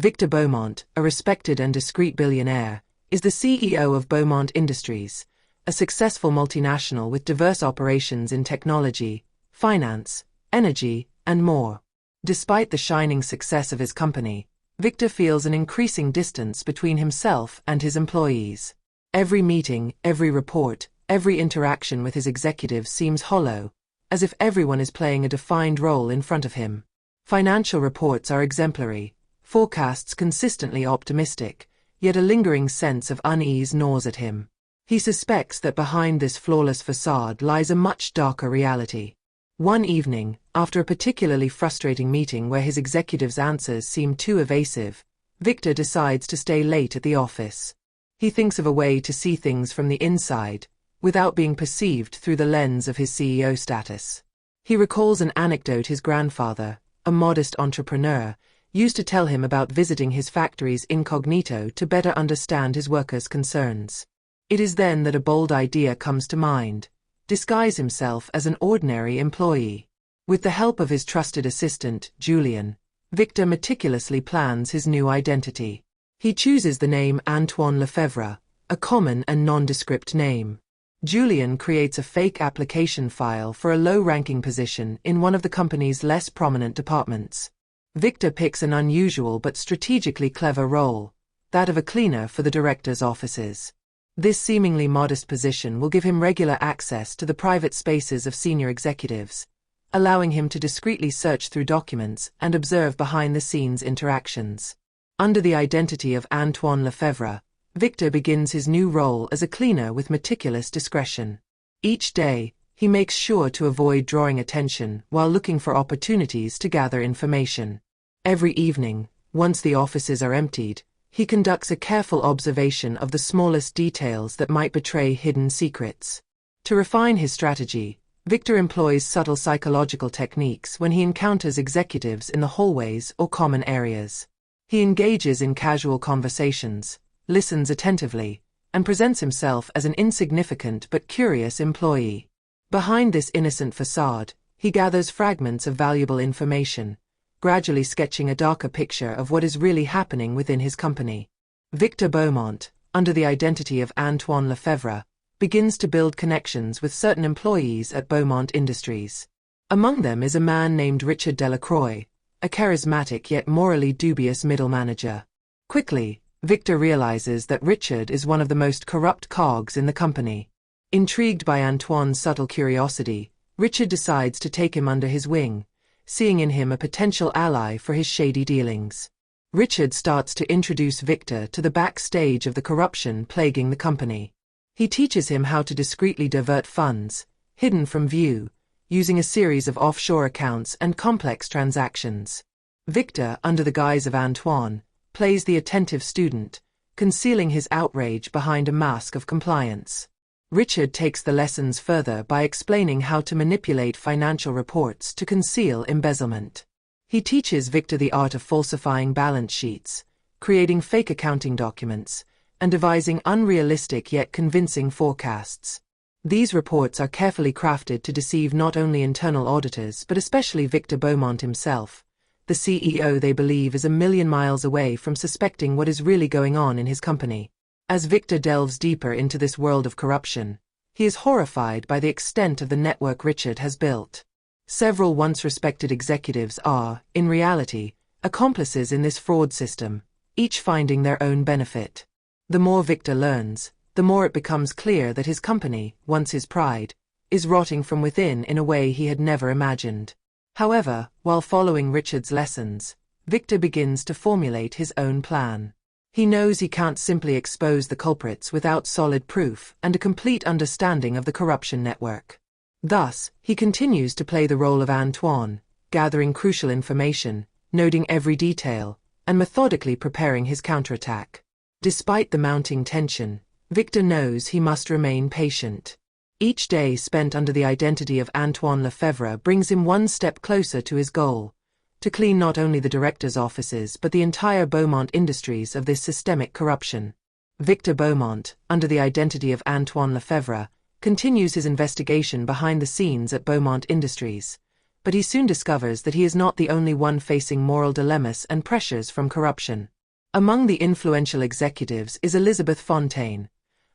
Victor Beaumont, a respected and discreet billionaire, is the CEO of Beaumont Industries, a successful multinational with diverse operations in technology, finance, energy, and more. Despite the shining success of his company, Victor feels an increasing distance between himself and his employees. Every meeting, every report, every interaction with his executives seems hollow, as if everyone is playing a defined role in front of him. Financial reports are exemplary, forecasts consistently optimistic, yet a lingering sense of unease gnaws at him. He suspects that behind this flawless facade lies a much darker reality. One evening, after a particularly frustrating meeting where his executives' answers seemed too evasive, Victor decides to stay late at the office. He thinks of a way to see things from the inside, without being perceived through the lens of his CEO status. He recalls an anecdote his grandfather, a modest entrepreneur, used to tell him about visiting his factories incognito to better understand his workers' concerns. It is then that a bold idea comes to mind: disguise himself as an ordinary employee. With the help of his trusted assistant, Julian, Victor meticulously plans his new identity. He chooses the name Antoine Lefebvre, a common and nondescript name. Julian creates a fake application file for a low-ranking position in one of the company's less prominent departments. Victor picks an unusual but strategically clever role, that of a cleaner for the director's offices. This seemingly modest position will give him regular access to the private spaces of senior executives, allowing him to discreetly search through documents and observe behind-the-scenes interactions. Under the identity of Antoine Lefebvre, Victor begins his new role as a cleaner with meticulous discretion. Each day, he makes sure to avoid drawing attention while looking for opportunities to gather information. Every evening, once the offices are emptied, he conducts a careful observation of the smallest details that might betray hidden secrets. To refine his strategy, Victor employs subtle psychological techniques when he encounters executives in the hallways or common areas. He engages in casual conversations, listens attentively, and presents himself as an insignificant but curious employee. Behind this innocent facade, he gathers fragments of valuable information, gradually sketching a darker picture of what is really happening within his company. Victor Beaumont, under the identity of Antoine Lefebvre, begins to build connections with certain employees at Beaumont Industries. Among them is a man named Richard Delacroix, a charismatic yet morally dubious middle manager. Quickly, Victor realizes that Richard is one of the most corrupt cogs in the company. Intrigued by Antoine's subtle curiosity, Richard decides to take him under his wing, seeing in him a potential ally for his shady dealings. Richard starts to introduce Victor to the backstage of the corruption plaguing the company. He teaches him how to discreetly divert funds, hidden from view, using a series of offshore accounts and complex transactions. Victor, under the guise of Antoine, plays the attentive student, concealing his outrage behind a mask of compliance. Richard takes the lessons further by explaining how to manipulate financial reports to conceal embezzlement. He teaches Victor the art of falsifying balance sheets, creating fake accounting documents, and devising unrealistic yet convincing forecasts. These reports are carefully crafted to deceive not only internal auditors but especially Victor Beaumont himself, the CEO they believe is a million miles away from suspecting what is really going on in his company. As Victor delves deeper into this world of corruption, he is horrified by the extent of the network Richard has built. Several once respected executives are, in reality, accomplices in this fraud system, each finding their own benefit. The more Victor learns, the more it becomes clear that his company, once his pride, is rotting from within in a way he had never imagined. However, while following Richard's lessons, Victor begins to formulate his own plan. He knows he can't simply expose the culprits without solid proof and a complete understanding of the corruption network. Thus, he continues to play the role of Antoine, gathering crucial information, noting every detail, and methodically preparing his counterattack. Despite the mounting tension, Victor knows he must remain patient. Each day spent under the identity of Antoine Lefebvre brings him one step closer to his goal: to clean not only the directors' offices but the entire Beaumont Industries of this systemic corruption. Victor Beaumont, under the identity of Antoine Lefebvre, continues his investigation behind the scenes at Beaumont Industries, But he soon discovers that he is not the only one facing moral dilemmas and pressures from corruption. Among the influential executives is Elizabeth Fontaine,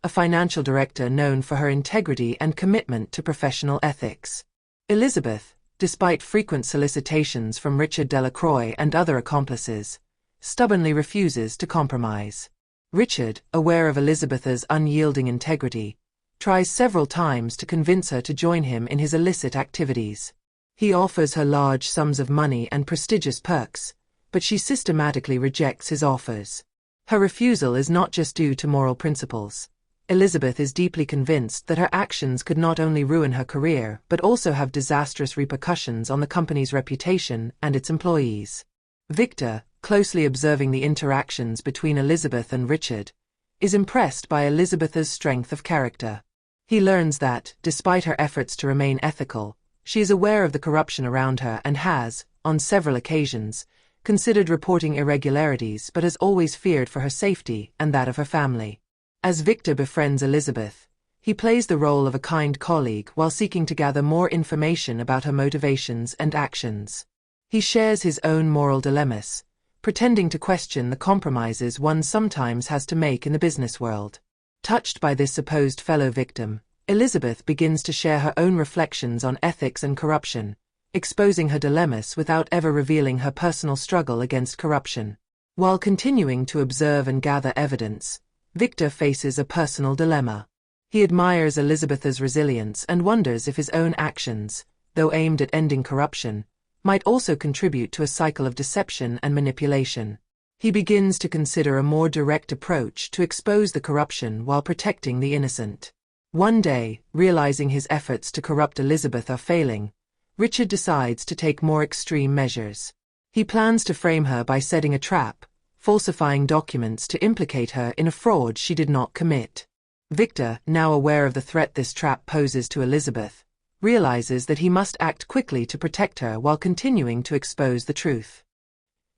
a financial director known for her integrity and commitment to professional ethics. Elizabeth, despite frequent solicitations from Richard Delacroix and other accomplices, stubbornly refuses to compromise. Richard, aware of Elizabeth's unyielding integrity, tries several times to convince her to join him in his illicit activities. He offers her large sums of money and prestigious perks, but she systematically rejects his offers. Her refusal is not just due to moral principles. Elizabeth is deeply convinced that her actions could not only ruin her career but also have disastrous repercussions on the company's reputation and its employees. Victor, closely observing the interactions between Elizabeth and Richard, is impressed by Elizabeth's strength of character. He learns that, despite her efforts to remain ethical, she is aware of the corruption around her and has, on several occasions, considered reporting irregularities but has always feared for her safety and that of her family. As Victor befriends Elizabeth, he plays the role of a kind colleague while seeking to gather more information about her motivations and actions. He shares his own moral dilemmas, pretending to question the compromises one sometimes has to make in the business world. Touched by this supposed fellow victim, Elizabeth begins to share her own reflections on ethics and corruption, exposing her dilemmas without ever revealing her personal struggle against corruption. While continuing to observe and gather evidence, Victor faces a personal dilemma. He admires Elizabeth's resilience and wonders if his own actions, though aimed at ending corruption, might also contribute to a cycle of deception and manipulation. He begins to consider a more direct approach to expose the corruption while protecting the innocent. One day, realizing his efforts to corrupt Elizabeth are failing, Richard decides to take more extreme measures. He plans to frame her by setting a trap, falsifying documents to implicate her in a fraud she did not commit. Victor, now aware of the threat this trap poses to Elizabeth, realizes that he must act quickly to protect her while continuing to expose the truth.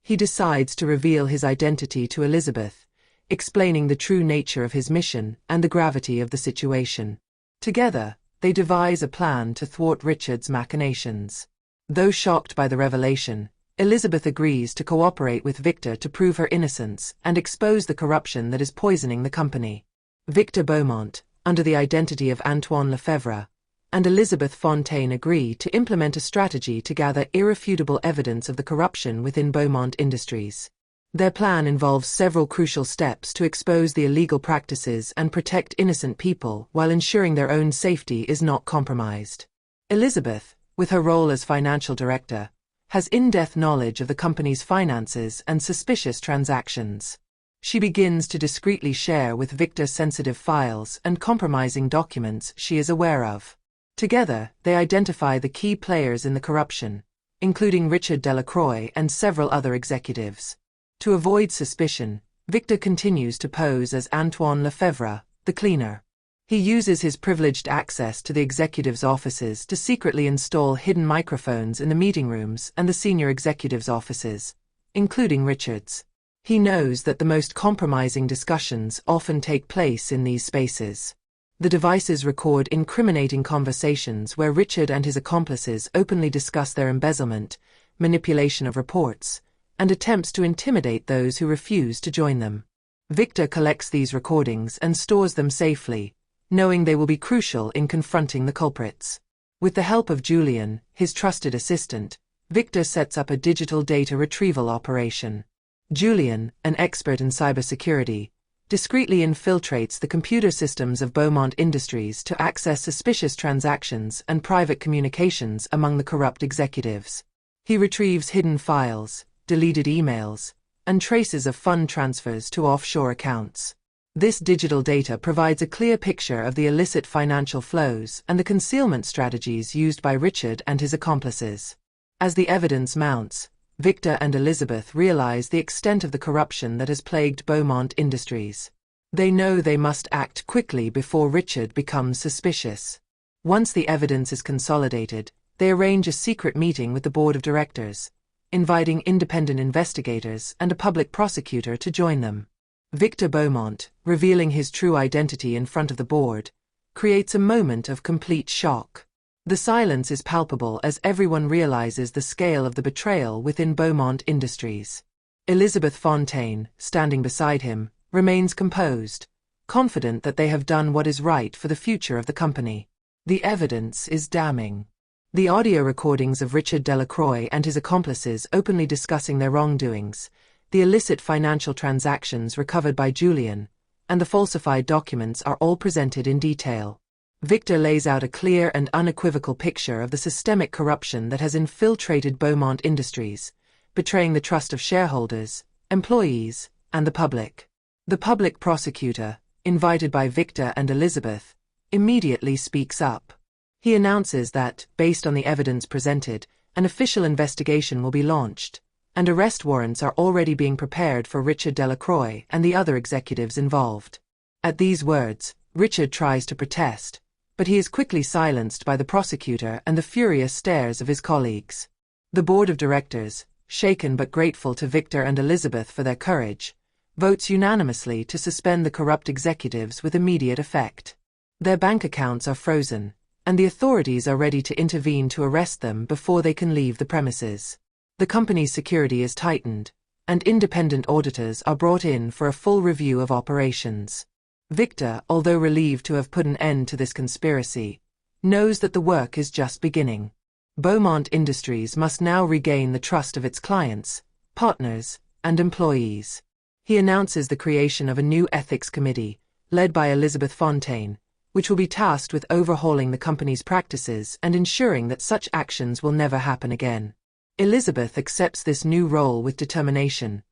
He decides to reveal his identity to Elizabeth, explaining the true nature of his mission and the gravity of the situation. Together, they devise a plan to thwart Richard's machinations. Though shocked by the revelation, Elizabeth agrees to cooperate with Victor to prove her innocence and expose the corruption that is poisoning the company. Victor Beaumont, under the identity of Antoine Lefebvre, and Elizabeth Fontaine agree to implement a strategy to gather irrefutable evidence of the corruption within Beaumont Industries. Their plan involves several crucial steps to expose the illegal practices and protect innocent people while ensuring their own safety is not compromised. Elizabeth, with her role as financial director, has in-depth knowledge of the company's finances and suspicious transactions. She begins to discreetly share with Victor sensitive files and compromising documents she is aware of. Together, they identify the key players in the corruption, including Richard Delacroix and several other executives. To avoid suspicion, Victor continues to pose as Antoine Lefebvre, the cleaner. He uses his privileged access to the executives' offices to secretly install hidden microphones in the meeting rooms and the senior executives' offices, including Richard's. He knows that the most compromising discussions often take place in these spaces. The devices record incriminating conversations where Richard and his accomplices openly discuss their embezzlement, manipulation of reports, and attempts to intimidate those who refuse to join them. Victor collects these recordings and stores them safely, knowing they will be crucial in confronting the culprits. With the help of Julian, his trusted assistant, Victor sets up a digital data retrieval operation. Julian, an expert in cybersecurity, discreetly infiltrates the computer systems of Beaumont Industries to access suspicious transactions and private communications among the corrupt executives. He retrieves hidden files, deleted emails, and traces of fund transfers to offshore accounts. This digital data provides a clear picture of the illicit financial flows and the concealment strategies used by Richard and his accomplices. As the evidence mounts, Victor and Elizabeth realize the extent of the corruption that has plagued Beaumont Industries. They know they must act quickly before Richard becomes suspicious. Once the evidence is consolidated, they arrange a secret meeting with the board of directors, inviting independent investigators and a public prosecutor to join them. Victor Beaumont, revealing his true identity in front of the board, creates a moment of complete shock. The silence is palpable as everyone realizes the scale of the betrayal within Beaumont Industries. Elizabeth Fontaine, standing beside him, remains composed, confident that they have done what is right for the future of the company. The evidence is damning. The audio recordings of Richard Delacroix and his accomplices openly discussing their wrongdoings, the illicit financial transactions recovered by Julian, and the falsified documents are all presented in detail. Victor lays out a clear and unequivocal picture of the systemic corruption that has infiltrated Beaumont Industries, betraying the trust of shareholders, employees, and the public. The public prosecutor, invited by Victor and Elizabeth, immediately speaks up. He announces that, based on the evidence presented, an official investigation will be launched, and arrest warrants are already being prepared for Richard Delacroix and the other executives involved. At these words, Richard tries to protest, but he is quickly silenced by the prosecutor and the furious stares of his colleagues. The board of directors, shaken but grateful to Victor and Elizabeth for their courage, votes unanimously to suspend the corrupt executives with immediate effect. Their bank accounts are frozen, and the authorities are ready to intervene to arrest them before they can leave the premises. The company's security is tightened, and independent auditors are brought in for a full review of operations. Victor, although relieved to have put an end to this conspiracy, knows that the work is just beginning. Beaumont Industries must now regain the trust of its clients, partners, and employees. He announces the creation of a new ethics committee, led by Elizabeth Fontaine, which will be tasked with overhauling the company's practices and ensuring that such actions will never happen again. Elizabeth accepts this new role with determination,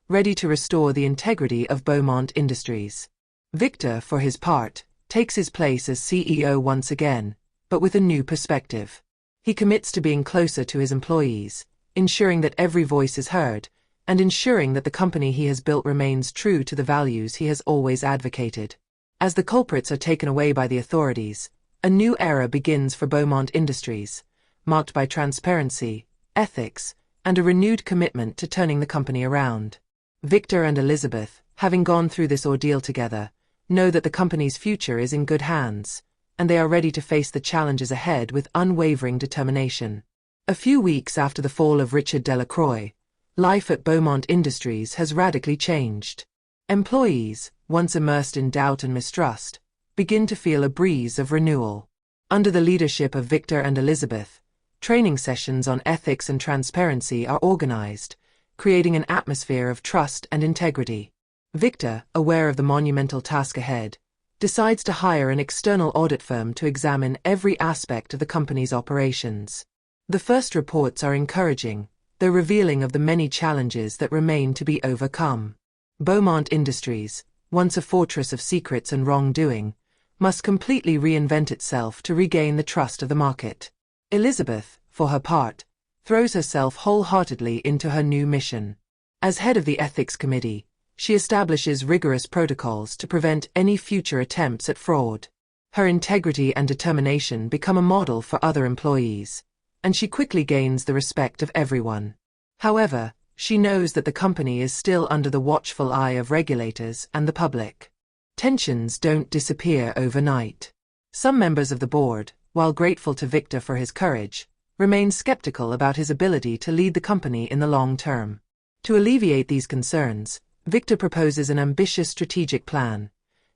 ready to restore the integrity of Beaumont Industries. Victor, for his part, takes his place as CEO once again, but with a new perspective. He commits to being closer to his employees, ensuring that every voice is heard, and ensuring that the company he has built remains true to the values he has always advocated. As the culprits are taken away by the authorities, a new era begins for Beaumont Industries, marked by transparency, ethics, and a renewed commitment to turning the company around. Victor and Elizabeth, having gone through this ordeal together, know that the company's future is in good hands, and they are ready to face the challenges ahead with unwavering determination. A few weeks after the fall of Richard Delacroix, life at Beaumont Industries has radically changed. Employees, once immersed in doubt and mistrust, begin to feel a breeze of renewal. Under the leadership of Victor and Elizabeth, training sessions on ethics and transparency are organized, creating an atmosphere of trust and integrity. Victor, aware of the monumental task ahead, decides to hire an external audit firm to examine every aspect of the company's operations. The first reports are encouraging, though revealing of the many challenges that remain to be overcome. Beaumont Industries, once a fortress of secrets and wrongdoing, must completely reinvent itself to regain the trust of the market. Elizabeth, for her part, throws herself wholeheartedly into her new mission. As head of the Ethics Committee, she establishes rigorous protocols to prevent any future attempts at fraud. Her integrity and determination become a model for other employees, and she quickly gains the respect of everyone. However, she knows that the company is still under the watchful eye of regulators and the public. Tensions don't disappear overnight. Some members of the board, while grateful to Victor for his courage, remain skeptical about his ability to lead the company in the long term. To alleviate these concerns, Victor proposes an ambitious strategic plan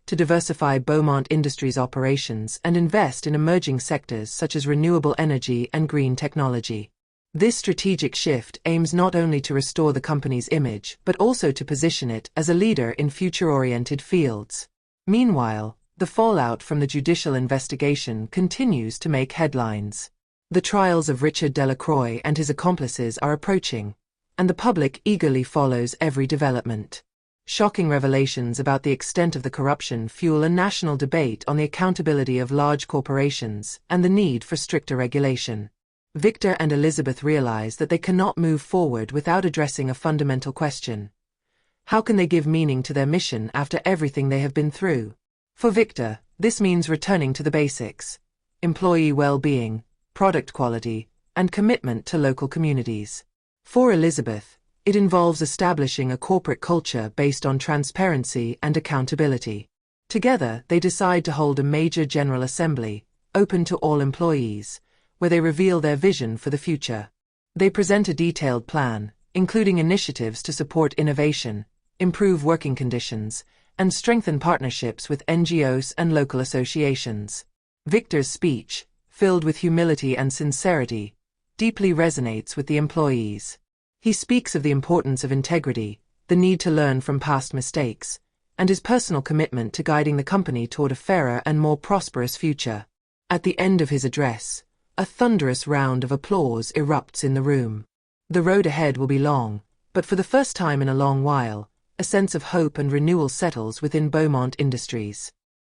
to diversify Beaumont Industries' operations and invest in emerging sectors such as renewable energy and green technology. This strategic shift aims not only to restore the company's image but also to position it as a leader in future-oriented fields. Meanwhile, the fallout from the judicial investigation continues to make headlines. The trials of Richard Delacroix and his accomplices are approaching, and the public eagerly follows every development. Shocking revelations about the extent of the corruption fuel a national debate on the accountability of large corporations and the need for stricter regulation. Victor and Elizabeth realize that they cannot move forward without addressing a fundamental question. How can they give meaning to their mission after everything they have been through? For Victor, this means returning to the basics: employee well-being, product quality, and commitment to local communities. For Elizabeth, it involves establishing a corporate culture based on transparency and accountability. Together, they decide to hold a major General Assembly, open to all employees, where they reveal their vision for the future. They present a detailed plan, including initiatives to support innovation, improve working conditions, and strengthen partnerships with NGOs and local associations. Victor's speech, filled with humility and sincerity, deeply resonates with the employees. He speaks of the importance of integrity, the need to learn from past mistakes, and his personal commitment to guiding the company toward a fairer and more prosperous future. At the end of his address, a thunderous round of applause erupts in the room. The road ahead will be long, but for the first time in a long while, a sense of hope and renewal settles within Beaumont Industries.